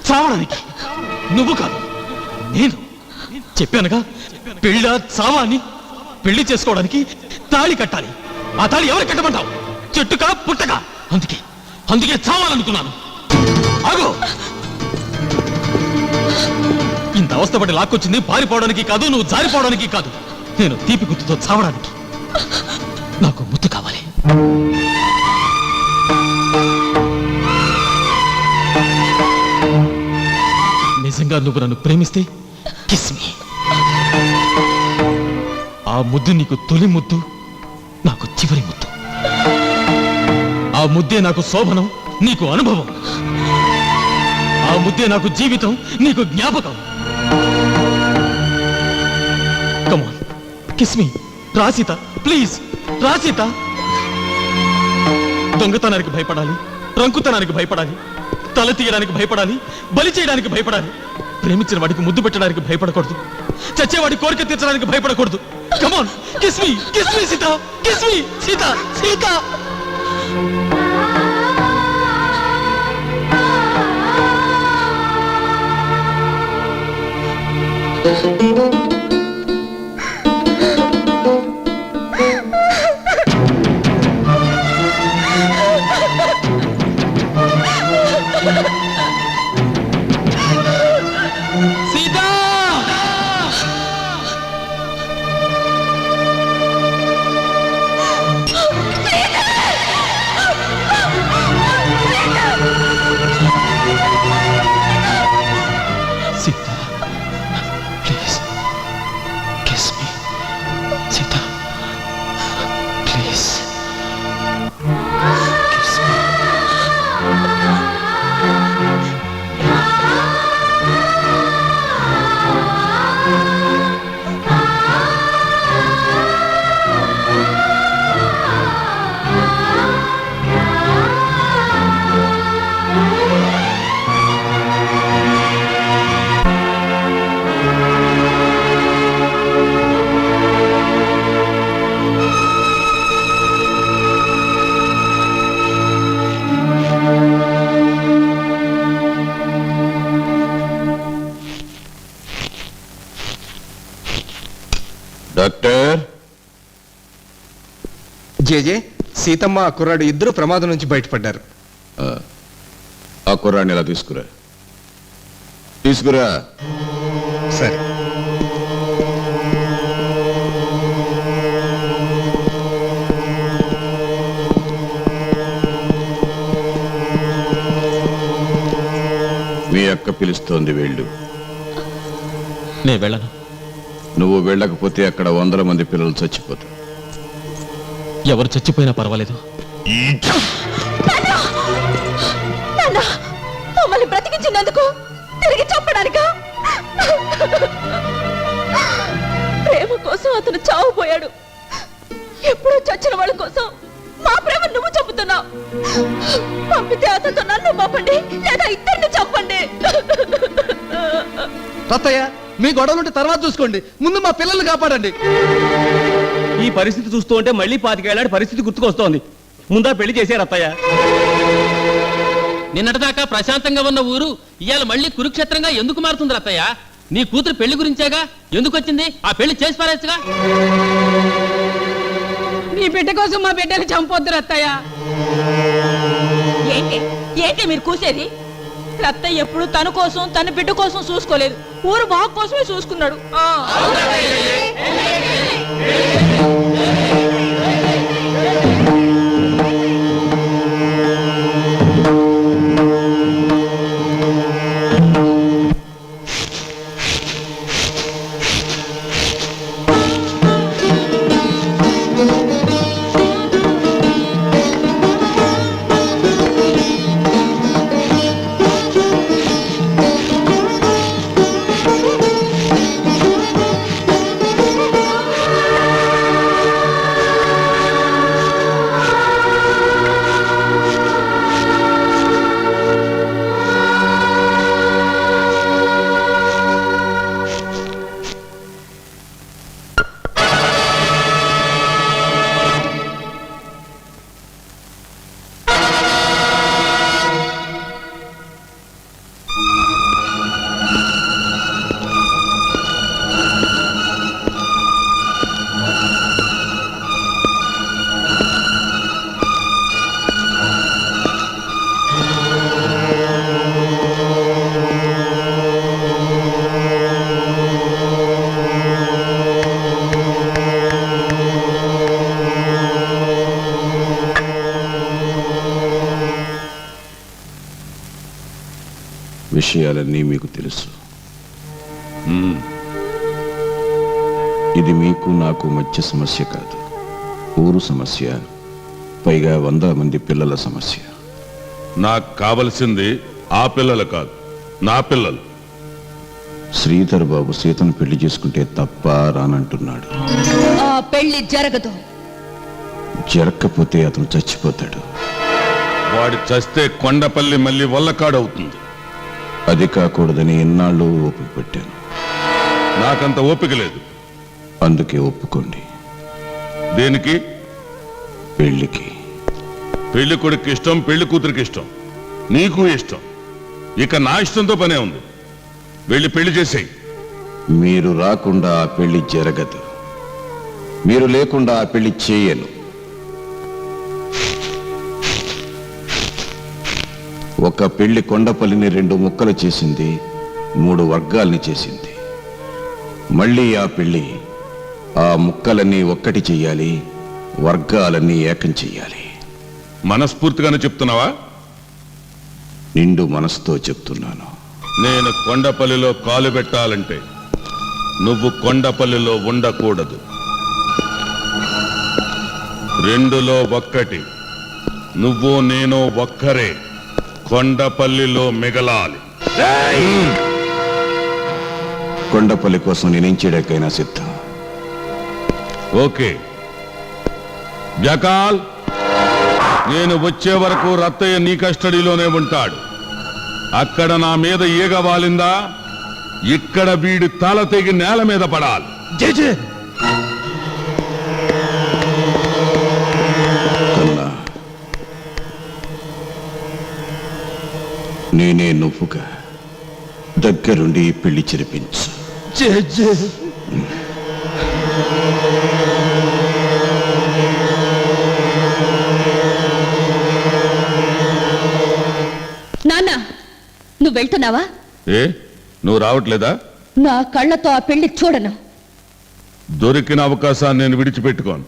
చావడానికి. నువ్వు కాదు, నేను చెప్పానుగా. పెళ్ళ చావా అని. పెళ్లి చేసుకోవడానికి తాళి కట్టాలి. ఆ తాళి ఎవరు కట్టమంటావు? చెట్టుకా పుట్టకా? అందుకే చావాలనుకున్నాను. ఆగో, ఇంత అవస్థపడి లాక్కొచ్చింది పారిపోవడానికి కాదు, నువ్వు జారిపోవడానికి కాదు. నేను తీపి గుర్తుతో చావడానికి. నాకు ముద్దు కావాలి. నిజంగా నువ్వు నన్ను ప్రేమిస్తే కిస్ మీ. ఆ ముద్దు నీకు తొలి ముద్దు, నాకు చివరి ముద్దు. ఆ ముద్దే నాకు శోభనం, నీకు అనుభవం. ఆ ముద్దే నాకు జీవితం, నీకు జ్ఞాపకం. కమాన్, కిస్ మీ. రాసీత, ప్లీజ్. రాసీత. దొంగతనానికి భయపడాలి, రంకుతనానికి భయపడాలి, తల తీయడానికి భయపడాలి, బలి చేయడానికి భయపడాలి. ప్రేమించిన వాడికి ముద్దు పెట్టడానికి భయపడకూడదు, చచ్చేవాడి కోరిక తీర్చడానికి భయపడకూడదు. Come on, kiss me. Kiss me Sita. Kiss me Sita. Sita. Doctor. జేజే, సీతమ్మ ఆ కుర్రాడు ఇద్దరు ప్రమాదం నుంచి బయటపడ్డారు. ఆ కుర్రాడిని ఎలా తీసుకురా. సరే. మీ అక్క పిలుస్తోంది, వెళ్ళు. నేను వెళ్ళను. నువ్వు వెళ్ళకపోతే అక్కడ 100 మంది పిల్లలు చచ్చిపోతారు. ఎవరు చచ్చిపోయినా పర్వాలేదు. మమ్మల్ని బ్రతికించినందుకు తిరిగి చంపడానికా? ప్రేమ కోసం అతను చావుపోయాడు. ఎప్పుడూ చచ్చిన వాళ్ళ కోసం మా ప్రేమ నువ్వు చంపుతున్నావు. పంపితే అతనితో నన్ను పంపండి, లేదా ఇద్దరిని చంపండి. తాతయ్య, మీ గొడవలుంటే తర్వాత చూసుకోండి, ముందు మా పిల్లల్ని కాపాడండి. ఈ పరిస్థితి చూస్తూ ఉంటే మళ్ళీ 25 ఏళ్ళ పరిస్థితి గుర్తుకొస్తోంది. ముందా పెళ్లి చేశారు అత్తయ్య. నిన్నటిదాకా ప్రశాంతంగా ఉన్న ఊరు ఇవాళ మళ్ళీ కురుక్షేత్రంగా ఎందుకు మారుతుంది అత్తయ్య? నీ కూతురు పెళ్లి గురించేగా. ఎందుకు వచ్చింది? ఆ పెళ్లి చేసి పారేచ్చుగా. నీ బిడ్డ కోసం మా బిడ్డని చంపొద్దు అత్తయ్య. ఏంటి ఏంటి మీరు కూసేది? రత్తయ్య ఎప్పుడు తన కోసం తన బిడ్డ కోసం చూసుకోలేదు, ఊరు బాగు కోసమే చూసుకున్నాడు. విషయాలన్నీ మీకు తెలుసు. ఇది మీకు నాకు మధ్య సమస్య కాదు, ఊరు సమస్య, పైగా 100 మంది పిల్లల సమస్య. నాకు కావలసింది ఆ పిల్లలు కాదు, నా పిల్లలు. శ్రీధర్ బాబు సీతను పెళ్లి చేసుకుంటే తప్ప రానంటున్నాడు. ఆ పెళ్లి జరగదు. జరగకపోతే అతను చచ్చిపోతాడు. వాడి చస్తే కొండపల్లి మళ్ళీ వల్లకాడవుతుంది. అది కాకూడదని ఎన్నాళ్ళు ఓపిక పెట్టాను. నాకంత ఓపిక లేదు. అందుకే ఒప్పుకోండి. దేనికి? పెళ్లికి. పెళ్లి కొడుకు ఇష్టం, పెళ్లి కూతురికి ఇష్టం, నీకు ఇష్టం. ఇక నా ఇష్టంతో పనే ఉంది. వెళ్ళి పెళ్లి చేసేయి. మీరు రాకుండా ఆ పెళ్లి జరగదు. మీరు లేకుండా ఆ పెళ్లి చేయను. ఒక పెళ్లి కొండపల్లిని 2 ముక్కలు చేసింది, 3 వర్గాల్ని చేసింది. మళ్ళీ ఆ పెళ్లి ఆ ముక్కలన్నీ ఒక్కటి చెయ్యాలి, వర్గాలన్నీ ఏకం చెయ్యాలి. మనస్ఫూర్తిగానే చెప్తున్నావా? నిండు మనసుతో చెప్తున్నాను. నేను కొండపల్లిలో కాలు పెట్టాలంటే నువ్వు కొండపల్లిలో ఉండకూడదు. 2లో 1, నువ్వు నేను ఒక్కరే కొండపల్లిలో మిగలాలి. కొండపల్లి కోసం నేనేం చేయడానికైనా సిద్ధం. ఓకే జకాల్, నేను వచ్చే వరకు రత్తయ్య నీ కస్టడీలోనే ఉంటాడు. అక్కడ నా మీద ఈగ వాలిందా, ఇక్కడ వీడి తల తెగి నేల మీద పడాలి. కన్నా, నేనే నువ్వుగా దగ్గరుండి పెళ్లి జరిపించు. నాన్న, నువ్వు వెళ్తున్నావా? ఏ, నువ్వు రావట్లేదా? నా కళ్ళతో ఆ పెళ్లి చూడను. దొరికిన అవకాశాన్ని నేను విడిచిపెట్టుకోను.